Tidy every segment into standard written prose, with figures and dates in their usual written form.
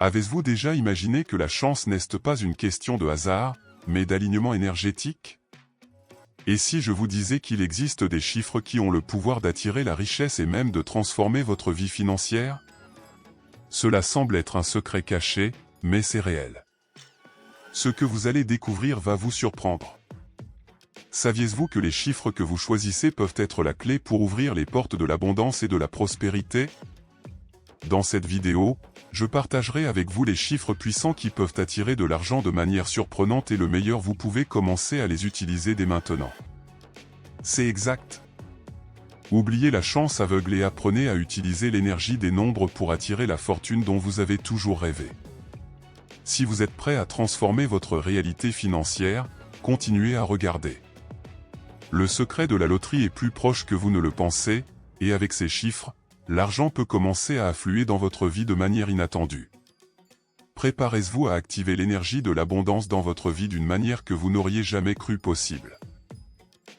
Avez-vous déjà imaginé que la chance n'est pas une question de hasard, mais d'alignement énergétique? Et si je vous disais qu'il existe des chiffres qui ont le pouvoir d'attirer la richesse et même de transformer votre vie financière? Cela semble être un secret caché, mais c'est réel. Ce que vous allez découvrir va vous surprendre. Saviez-vous que les chiffres que vous choisissez peuvent être la clé pour ouvrir les portes de l'abondance et de la prospérité? Dans cette vidéo, je partagerai avec vous les chiffres puissants qui peuvent attirer de l'argent de manière surprenante et le meilleur, vous pouvez commencer à les utiliser dès maintenant. C'est exact. Oubliez la chance aveugle et apprenez à utiliser l'énergie des nombres pour attirer la fortune dont vous avez toujours rêvé. Si vous êtes prêt à transformer votre réalité financière, continuez à regarder. Le secret de la loterie est plus proche que vous ne le pensez, et avec ces chiffres, l'argent peut commencer à affluer dans votre vie de manière inattendue. Préparez-vous à activer l'énergie de l'abondance dans votre vie d'une manière que vous n'auriez jamais cru possible.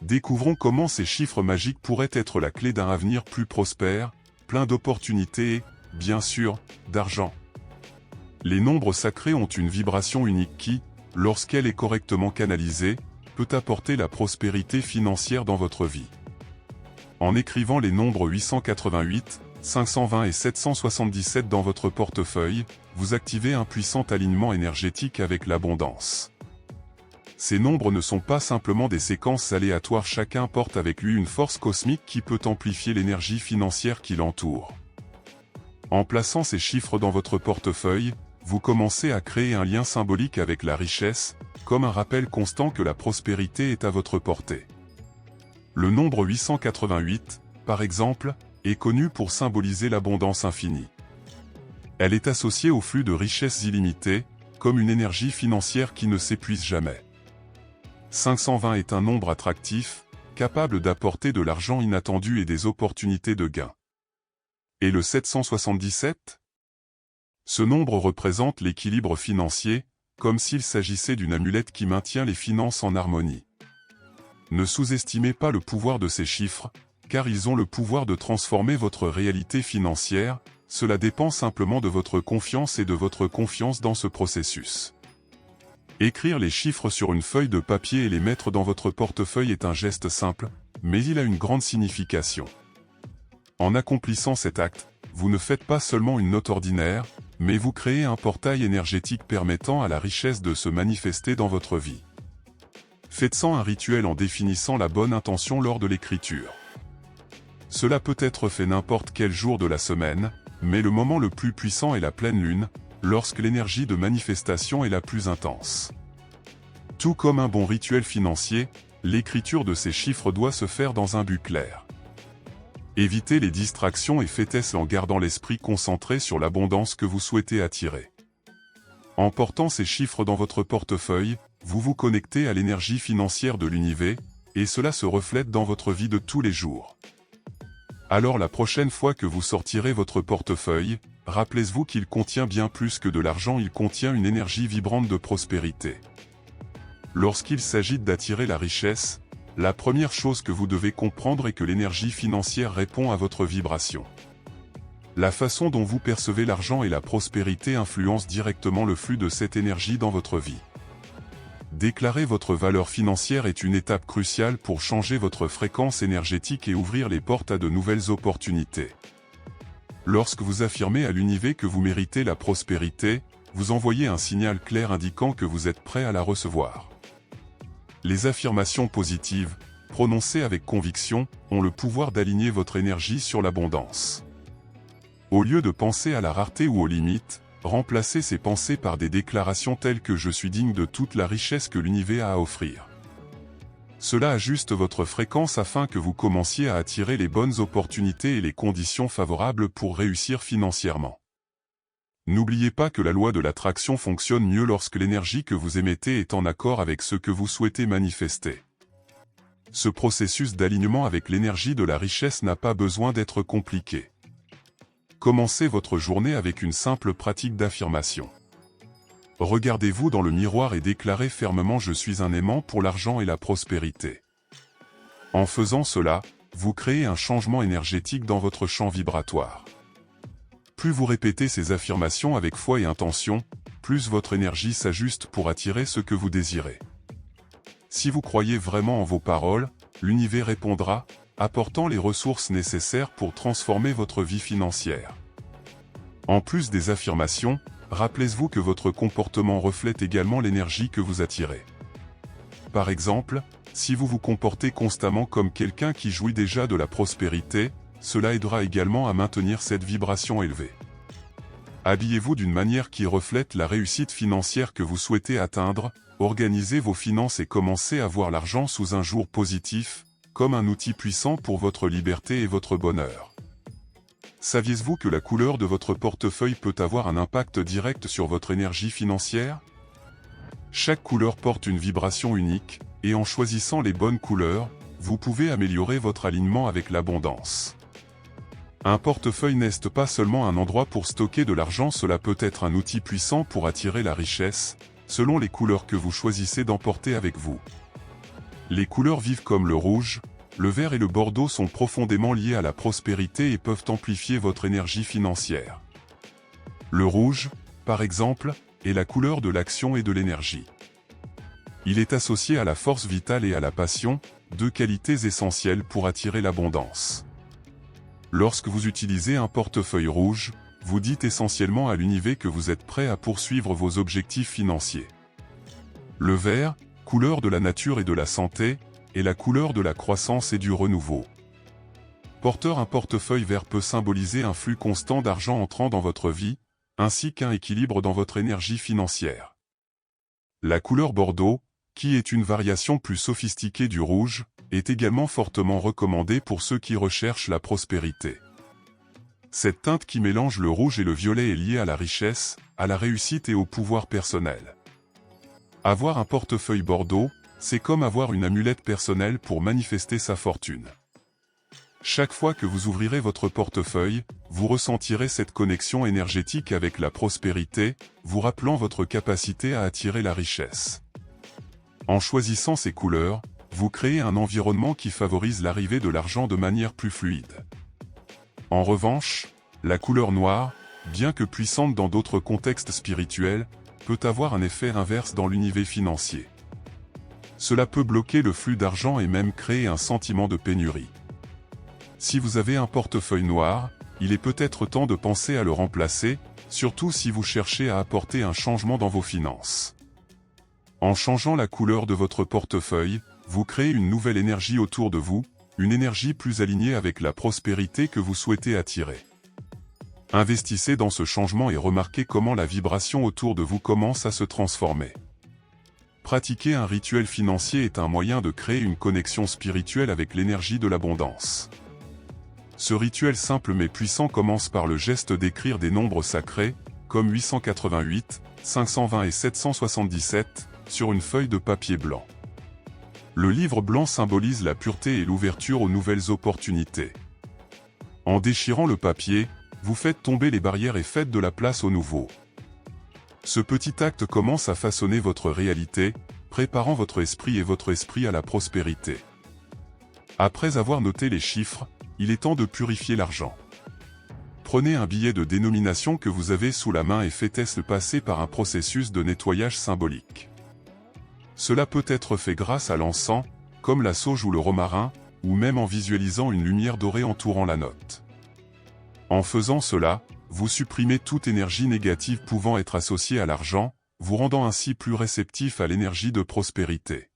Découvrons comment ces chiffres magiques pourraient être la clé d'un avenir plus prospère, plein d'opportunités et, bien sûr, d'argent. Les nombres sacrés ont une vibration unique qui, lorsqu'elle est correctement canalisée, peut apporter la prospérité financière dans votre vie. En écrivant les nombres 888, 520 et 777 dans votre portefeuille, vous activez un puissant alignement énergétique avec l'abondance. Ces nombres ne sont pas simplement des séquences aléatoires, chacun porte avec lui une force cosmique qui peut amplifier l'énergie financière qui l'entoure. En plaçant ces chiffres dans votre portefeuille, vous commencez à créer un lien symbolique avec la richesse, comme un rappel constant que la prospérité est à votre portée. Le nombre 888, par exemple, est connu pour symboliser l'abondance infinie. Elle est associée au flux de richesses illimitées, comme une énergie financière qui ne s'épuise jamais. 520 est un nombre attractif, capable d'apporter de l'argent inattendu et des opportunités de gain. Et le 777? Ce nombre représente l'équilibre financier, comme s'il s'agissait d'une amulette qui maintient les finances en harmonie. Ne sous-estimez pas le pouvoir de ces chiffres, car ils ont le pouvoir de transformer votre réalité financière, cela dépend simplement de votre confiance et de votre confiance dans ce processus. Écrire les chiffres sur une feuille de papier et les mettre dans votre portefeuille est un geste simple, mais il a une grande signification. En accomplissant cet acte, vous ne faites pas seulement une note ordinaire, mais vous créez un portail énergétique permettant à la richesse de se manifester dans votre vie. Faites-en un rituel en définissant la bonne intention lors de l'écriture. Cela peut être fait n'importe quel jour de la semaine, mais le moment le plus puissant est la pleine lune, lorsque l'énergie de manifestation est la plus intense. Tout comme un bon rituel financier, l'écriture de ces chiffres doit se faire dans un but clair. Évitez les distractions et faites-le en gardant l'esprit concentré sur l'abondance que vous souhaitez attirer. En portant ces chiffres dans votre portefeuille, vous vous connectez à l'énergie financière de l'univers, et cela se reflète dans votre vie de tous les jours. Alors la prochaine fois que vous sortirez votre portefeuille, rappelez-vous qu'il contient bien plus que de l'argent, il contient une énergie vibrante de prospérité. Lorsqu'il s'agit d'attirer la richesse, la première chose que vous devez comprendre est que l'énergie financière répond à votre vibration. La façon dont vous percevez l'argent et la prospérité influence directement le flux de cette énergie dans votre vie. Déclarer votre valeur financière est une étape cruciale pour changer votre fréquence énergétique et ouvrir les portes à de nouvelles opportunités. Lorsque vous affirmez à l'univers que vous méritez la prospérité, vous envoyez un signal clair indiquant que vous êtes prêt à la recevoir. Les affirmations positives, prononcées avec conviction, ont le pouvoir d'aligner votre énergie sur l'abondance. Au lieu de penser à la rareté ou aux limites, remplacez ces pensées par des déclarations telles que « je suis digne de toute la richesse que l'univers a à offrir ». Cela ajuste votre fréquence afin que vous commenciez à attirer les bonnes opportunités et les conditions favorables pour réussir financièrement. N'oubliez pas que la loi de l'attraction fonctionne mieux lorsque l'énergie que vous émettez est en accord avec ce que vous souhaitez manifester. Ce processus d'alignement avec l'énergie de la richesse n'a pas besoin d'être compliqué. Commencez votre journée avec une simple pratique d'affirmation. Regardez-vous dans le miroir et déclarez fermement « Je suis un aimant pour l'argent et la prospérité ». En faisant cela, vous créez un changement énergétique dans votre champ vibratoire. Plus vous répétez ces affirmations avec foi et intention, plus votre énergie s'ajuste pour attirer ce que vous désirez. Si vous croyez vraiment en vos paroles, l'univers répondra, apportant les ressources nécessaires pour transformer votre vie financière. En plus des affirmations, rappelez-vous que votre comportement reflète également l'énergie que vous attirez. Par exemple, si vous vous comportez constamment comme quelqu'un qui jouit déjà de la prospérité, cela aidera également à maintenir cette vibration élevée. Habillez-vous d'une manière qui reflète la réussite financière que vous souhaitez atteindre, organisez vos finances et commencez à voir l'argent sous un jour positif, comme un outil puissant pour votre liberté et votre bonheur. Saviez-vous que la couleur de votre portefeuille peut avoir un impact direct sur votre énergie financière? Chaque couleur porte une vibration unique, et en choisissant les bonnes couleurs, vous pouvez améliorer votre alignement avec l'abondance. Un portefeuille n'est pas seulement un endroit pour stocker de l'argent, cela peut être un outil puissant pour attirer la richesse, selon les couleurs que vous choisissez d'emporter avec vous. Les couleurs vives comme le rouge, le vert et le bordeaux sont profondément liés à la prospérité et peuvent amplifier votre énergie financière. Le rouge, par exemple, est la couleur de l'action et de l'énergie. Il est associé à la force vitale et à la passion, deux qualités essentielles pour attirer l'abondance. Lorsque vous utilisez un portefeuille rouge, vous dites essentiellement à l'univers que vous êtes prêt à poursuivre vos objectifs financiers. Le vert, couleur de la nature et de la santé, est la couleur de la croissance et du renouveau. Un portefeuille vert peut symboliser un flux constant d'argent entrant dans votre vie, ainsi qu'un équilibre dans votre énergie financière. La couleur bordeaux, qui est une variation plus sophistiquée du rouge, est également fortement recommandée pour ceux qui recherchent la prospérité. Cette teinte qui mélange le rouge et le violet est liée à la richesse, à la réussite et au pouvoir personnel. Avoir un portefeuille bordeaux, c'est comme avoir une amulette personnelle pour manifester sa fortune. Chaque fois que vous ouvrirez votre portefeuille, vous ressentirez cette connexion énergétique avec la prospérité, vous rappelant votre capacité à attirer la richesse. En choisissant ces couleurs, vous créez un environnement qui favorise l'arrivée de l'argent de manière plus fluide. En revanche, la couleur noire, bien que puissante dans d'autres contextes spirituels, peut avoir un effet inverse dans l'univers financier. Cela peut bloquer le flux d'argent et même créer un sentiment de pénurie. Si vous avez un portefeuille noir, il est peut-être temps de penser à le remplacer, surtout si vous cherchez à apporter un changement dans vos finances. En changeant la couleur de votre portefeuille, vous créez une nouvelle énergie autour de vous, une énergie plus alignée avec la prospérité que vous souhaitez attirer. Investissez dans ce changement et remarquez comment la vibration autour de vous commence à se transformer. Pratiquer un rituel financier est un moyen de créer une connexion spirituelle avec l'énergie de l'abondance. Ce rituel simple mais puissant commence par le geste d'écrire des nombres sacrés, comme 888, 520 et 777, sur une feuille de papier blanc. Le livre blanc symbolise la pureté et l'ouverture aux nouvelles opportunités. En déchirant le papier, vous faites tomber les barrières et faites de la place au nouveau. Ce petit acte commence à façonner votre réalité, préparant votre esprit à la prospérité. Après avoir noté les chiffres, il est temps de purifier l'argent. Prenez un billet de dénomination que vous avez sous la main et faites-le passer par un processus de nettoyage symbolique. Cela peut être fait grâce à l'encens, comme la sauge ou le romarin, ou même en visualisant une lumière dorée entourant la note. En faisant cela, vous supprimez toute énergie négative pouvant être associée à l'argent, vous rendant ainsi plus réceptif à l'énergie de prospérité.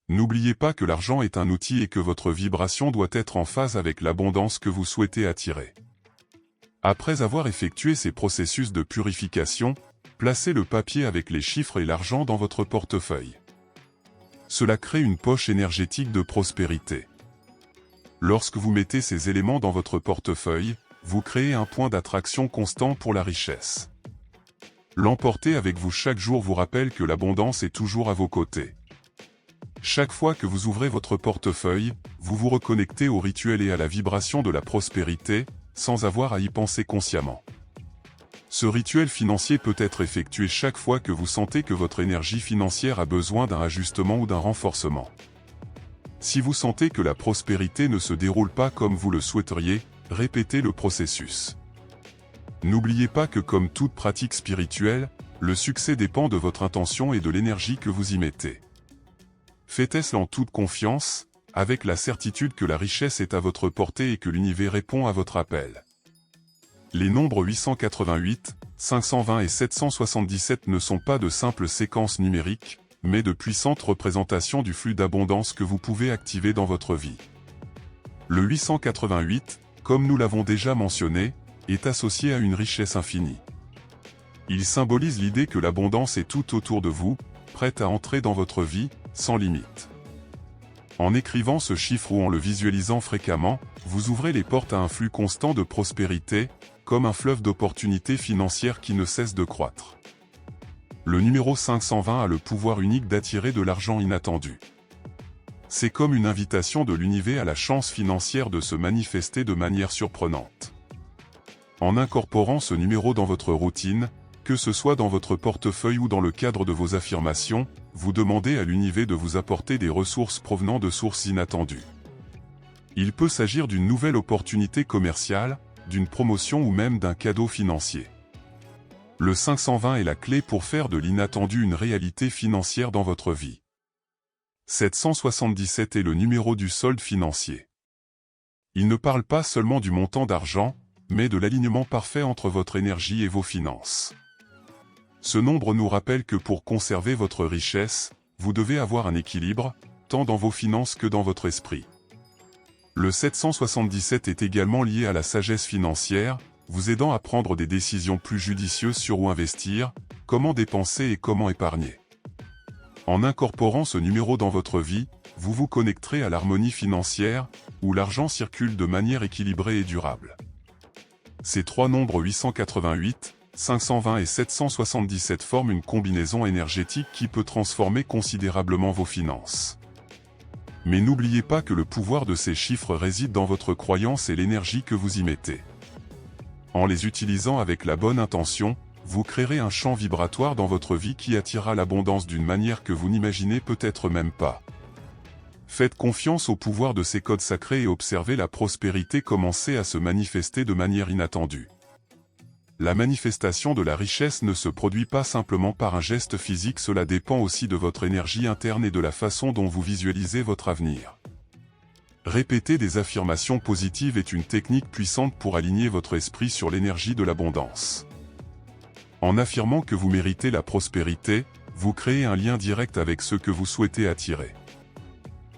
N'oubliez pas que l'argent est un outil et que votre vibration doit être en phase avec l'abondance que vous souhaitez attirer. Après avoir effectué ces processus de purification, placez le papier avec les chiffres et l'argent dans votre portefeuille. Cela crée une poche énergétique de prospérité. Lorsque vous mettez ces éléments dans votre portefeuille, vous créez un point d'attraction constant pour la richesse. L'emporter avec vous chaque jour vous rappelle que l'abondance est toujours à vos côtés. Chaque fois que vous ouvrez votre portefeuille, vous vous reconnectez au rituel et à la vibration de la prospérité, sans avoir à y penser consciemment. Ce rituel financier peut être effectué chaque fois que vous sentez que votre énergie financière a besoin d'un ajustement ou d'un renforcement. Si vous sentez que la prospérité ne se déroule pas comme vous le souhaiteriez, répétez le processus. N'oubliez pas que comme toute pratique spirituelle, le succès dépend de votre intention et de l'énergie que vous y mettez. Faites-le en toute confiance, avec la certitude que la richesse est à votre portée et que l'univers répond à votre appel. Les nombres 888, 520 et 777 ne sont pas de simples séquences numériques, mais de puissantes représentations du flux d'abondance que vous pouvez activer dans votre vie. Le 888, comme nous l'avons déjà mentionné, est associé à une richesse infinie. Il symbolise l'idée que l'abondance est tout autour de vous, prête à entrer dans votre vie, sans limite. En écrivant ce chiffre ou en le visualisant fréquemment, vous ouvrez les portes à un flux constant de prospérité, comme un fleuve d'opportunités financières qui ne cesse de croître. Le numéro 520 a le pouvoir unique d'attirer de l'argent inattendu. C'est comme une invitation de l'univers à la chance financière de se manifester de manière surprenante. En incorporant ce numéro dans votre routine, que ce soit dans votre portefeuille ou dans le cadre de vos affirmations, vous demandez à l'univers de vous apporter des ressources provenant de sources inattendues. Il peut s'agir d'une nouvelle opportunité commerciale, d'une promotion ou même d'un cadeau financier. Le 520 est la clé pour faire de l'inattendu une réalité financière dans votre vie. 777 est le numéro du solde financier. Il ne parle pas seulement du montant d'argent, mais de l'alignement parfait entre votre énergie et vos finances. Ce nombre nous rappelle que pour conserver votre richesse, vous devez avoir un équilibre, tant dans vos finances que dans votre esprit. Le 777 est également lié à la sagesse financière, vous aidant à prendre des décisions plus judicieuses sur où investir, comment dépenser et comment épargner. En incorporant ce numéro dans votre vie, vous vous connecterez à l'harmonie financière, où l'argent circule de manière équilibrée et durable. Ces trois nombres 888, 520 et 777 forment une combinaison énergétique qui peut transformer considérablement vos finances. Mais n'oubliez pas que le pouvoir de ces chiffres réside dans votre croyance et l'énergie que vous y mettez. En les utilisant avec la bonne intention, vous créerez un champ vibratoire dans votre vie qui attirera l'abondance d'une manière que vous n'imaginez peut-être même pas. Faites confiance au pouvoir de ces codes sacrés et observez la prospérité commencer à se manifester de manière inattendue. La manifestation de la richesse ne se produit pas simplement par un geste physique, cela dépend aussi de votre énergie interne et de la façon dont vous visualisez votre avenir. Répéter des affirmations positives est une technique puissante pour aligner votre esprit sur l'énergie de l'abondance. En affirmant que vous méritez la prospérité, vous créez un lien direct avec ce que vous souhaitez attirer.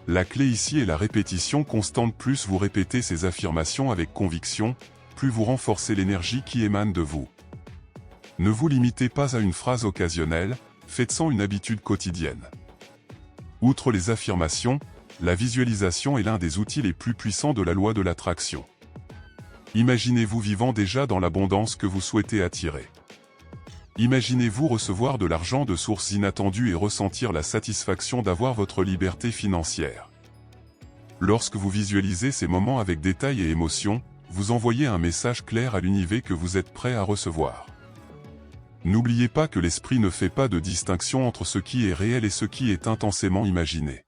La clé ici est la répétition constante. Plus vous répétez ces affirmations avec conviction, plus vous renforcez l'énergie qui émane de vous. Ne vous limitez pas à une phrase occasionnelle, faites-en une habitude quotidienne. Outre les affirmations, la visualisation est l'un des outils les plus puissants de la loi de l'attraction. Imaginez-vous vivant déjà dans l'abondance que vous souhaitez attirer. Imaginez-vous recevoir de l'argent de sources inattendues et ressentir la satisfaction d'avoir votre liberté financière. Lorsque vous visualisez ces moments avec détail et émotion, vous envoyez un message clair à l'univers que vous êtes prêt à recevoir. N'oubliez pas que l'esprit ne fait pas de distinction entre ce qui est réel et ce qui est intensément imaginé.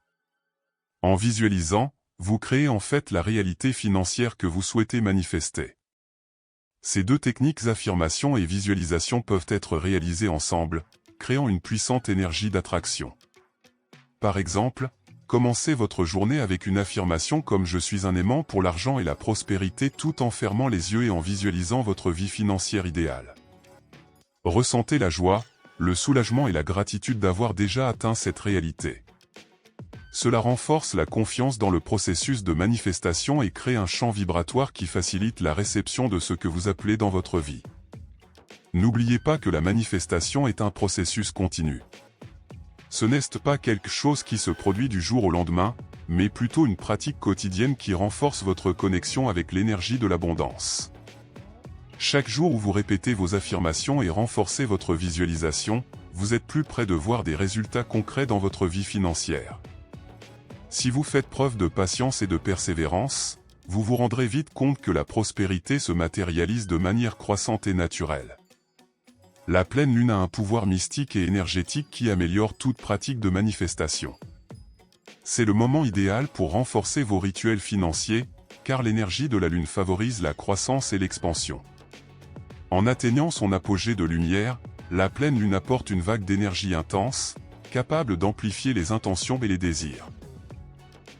En visualisant, vous créez en fait la réalité financière que vous souhaitez manifester. Ces deux techniques, affirmation et visualisation, peuvent être réalisées ensemble, créant une puissante énergie d'attraction. Par exemple, commencez votre journée avec une affirmation comme « Je suis un aimant pour l'argent et la prospérité » tout en fermant les yeux et en visualisant votre vie financière idéale. Ressentez la joie, le soulagement et la gratitude d'avoir déjà atteint cette réalité. Cela renforce la confiance dans le processus de manifestation et crée un champ vibratoire qui facilite la réception de ce que vous appelez dans votre vie. N'oubliez pas que la manifestation est un processus continu. Ce n'est pas quelque chose qui se produit du jour au lendemain, mais plutôt une pratique quotidienne qui renforce votre connexion avec l'énergie de l'abondance. Chaque jour où vous répétez vos affirmations et renforcez votre visualisation, vous êtes plus près de voir des résultats concrets dans votre vie financière. Si vous faites preuve de patience et de persévérance, vous vous rendrez vite compte que la prospérité se matérialise de manière croissante et naturelle. La pleine lune a un pouvoir mystique et énergétique qui améliore toute pratique de manifestation. C'est le moment idéal pour renforcer vos rituels financiers, car l'énergie de la lune favorise la croissance et l'expansion. En atteignant son apogée de lumière, la pleine lune apporte une vague d'énergie intense, capable d'amplifier les intentions et les désirs.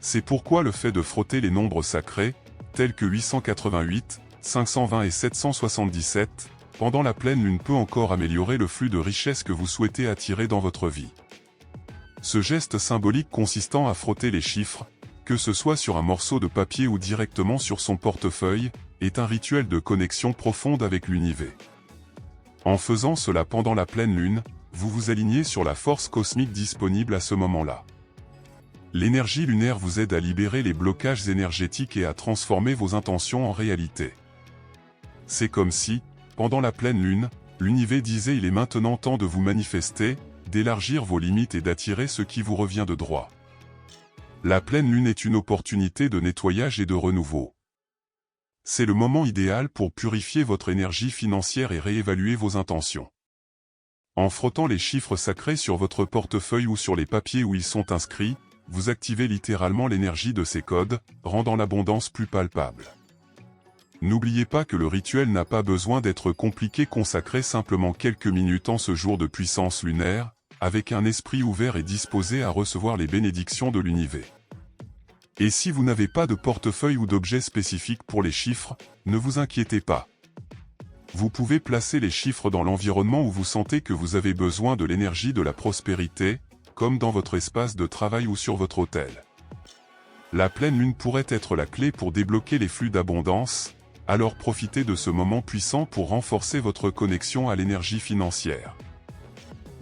C'est pourquoi le fait de frotter les nombres sacrés, tels que 888, 520 et 777, pendant la pleine lune peut encore améliorer le flux de richesse que vous souhaitez attirer dans votre vie. Ce geste symbolique consistant à frotter les chiffres, que ce soit sur un morceau de papier ou directement sur son portefeuille, est un rituel de connexion profonde avec l'univers. En faisant cela pendant la pleine lune, vous vous alignez sur la force cosmique disponible à ce moment-là. L'énergie lunaire vous aide à libérer les blocages énergétiques et à transformer vos intentions en réalité. C'est comme si, pendant la pleine lune, l'univers disait il est maintenant temps de vous manifester, d'élargir vos limites et d'attirer ce qui vous revient de droit. La pleine lune est une opportunité de nettoyage et de renouveau. C'est le moment idéal pour purifier votre énergie financière et réévaluer vos intentions. En frottant les chiffres sacrés sur votre portefeuille ou sur les papiers où ils sont inscrits, vous activez littéralement l'énergie de ces codes, rendant l'abondance plus palpable. N'oubliez pas que le rituel n'a pas besoin d'être compliqué, consacrez simplement quelques minutes en ce jour de puissance lunaire, avec un esprit ouvert et disposé à recevoir les bénédictions de l'univers. Et si vous n'avez pas de portefeuille ou d'objet spécifique pour les chiffres, ne vous inquiétez pas. Vous pouvez placer les chiffres dans l'environnement où vous sentez que vous avez besoin de l'énergie de la prospérité, comme dans votre espace de travail ou sur votre hôtel. La pleine lune pourrait être la clé pour débloquer les flux d'abondance, alors profitez de ce moment puissant pour renforcer votre connexion à l'énergie financière.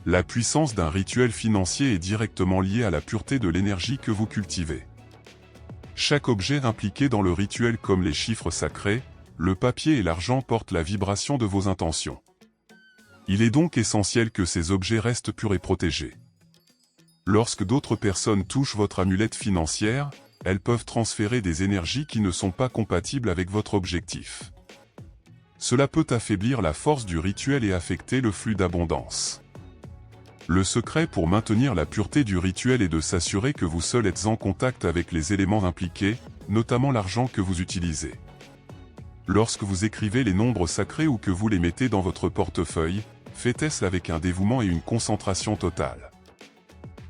La puissance d'un rituel financier est directement liée à la pureté de l'énergie que vous cultivez. Chaque objet impliqué dans le rituel comme les chiffres sacrés, le papier et l'argent portent la vibration de vos intentions. Il est donc essentiel que ces objets restent purs et protégés. Lorsque d'autres personnes touchent votre amulette financière, elles peuvent transférer des énergies qui ne sont pas compatibles avec votre objectif. Cela peut affaiblir la force du rituel et affecter le flux d'abondance. Le secret pour maintenir la pureté du rituel est de s'assurer que vous seul êtes en contact avec les éléments impliqués, notamment l'argent que vous utilisez. Lorsque vous écrivez les nombres sacrés ou que vous les mettez dans votre portefeuille, faites-le avec un dévouement et une concentration totale.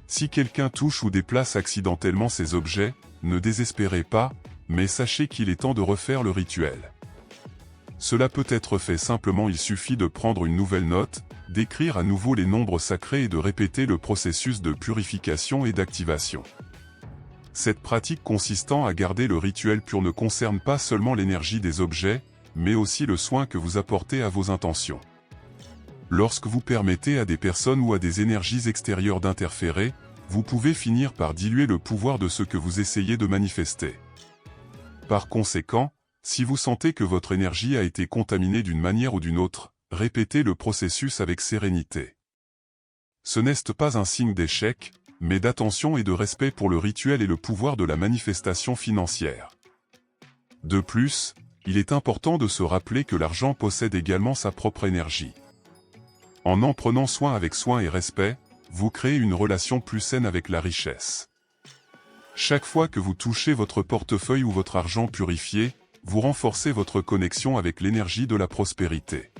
Si quelqu'un touche ou déplace accidentellement ces objets, ne désespérez pas, mais sachez qu'il est temps de refaire le rituel. Cela peut être fait simplement, il suffit de prendre une nouvelle note, d'écrire à nouveau les nombres sacrés et de répéter le processus de purification et d'activation. Cette pratique consistant à garder le rituel pur ne concerne pas seulement l'énergie des objets, mais aussi le soin que vous apportez à vos intentions. Lorsque vous permettez à des personnes ou à des énergies extérieures d'interférer, vous pouvez finir par diluer le pouvoir de ce que vous essayez de manifester. Par conséquent, si vous sentez que votre énergie a été contaminée d'une manière ou d'une autre, répétez le processus avec sérénité. Ce n'est pas un signe d'échec, mais d'attention et de respect pour le rituel et le pouvoir de la manifestation financière. De plus, il est important de se rappeler que l'argent possède également sa propre énergie. En prenant soin avec soin et respect, vous créez une relation plus saine avec la richesse. Chaque fois que vous touchez votre portefeuille ou votre argent purifié, vous renforcez votre connexion avec l'énergie de la prospérité.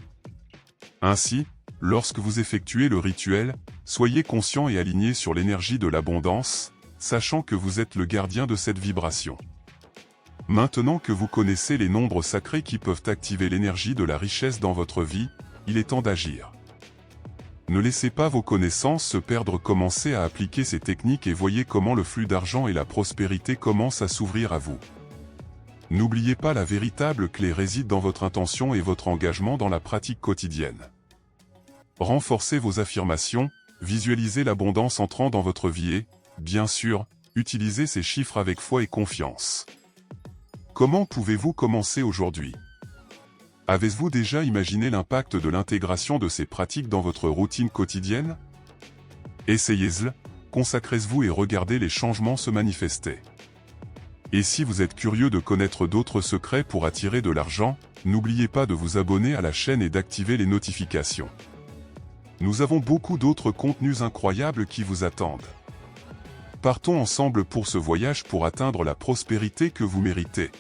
Ainsi, lorsque vous effectuez le rituel, soyez conscient et aligné sur l'énergie de l'abondance, sachant que vous êtes le gardien de cette vibration. Maintenant que vous connaissez les nombres sacrés qui peuvent activer l'énergie de la richesse dans votre vie, il est temps d'agir. Ne laissez pas vos connaissances se perdre, commencez à appliquer ces techniques et voyez comment le flux d'argent et la prospérité commencent à s'ouvrir à vous. N'oubliez pas, la véritable clé réside dans votre intention et votre engagement dans la pratique quotidienne. Renforcez vos affirmations, visualisez l'abondance entrant dans votre vie et, bien sûr, utilisez ces chiffres avec foi et confiance. Comment pouvez-vous commencer aujourd'hui ? Avez-vous déjà imaginé l'impact de l'intégration de ces pratiques dans votre routine quotidienne ? Essayez-le, consacrez-vous et regardez les changements se manifester. Et si vous êtes curieux de connaître d'autres secrets pour attirer de l'argent, n'oubliez pas de vous abonner à la chaîne et d'activer les notifications. Nous avons beaucoup d'autres contenus incroyables qui vous attendent. Partons ensemble pour ce voyage pour atteindre la prospérité que vous méritez.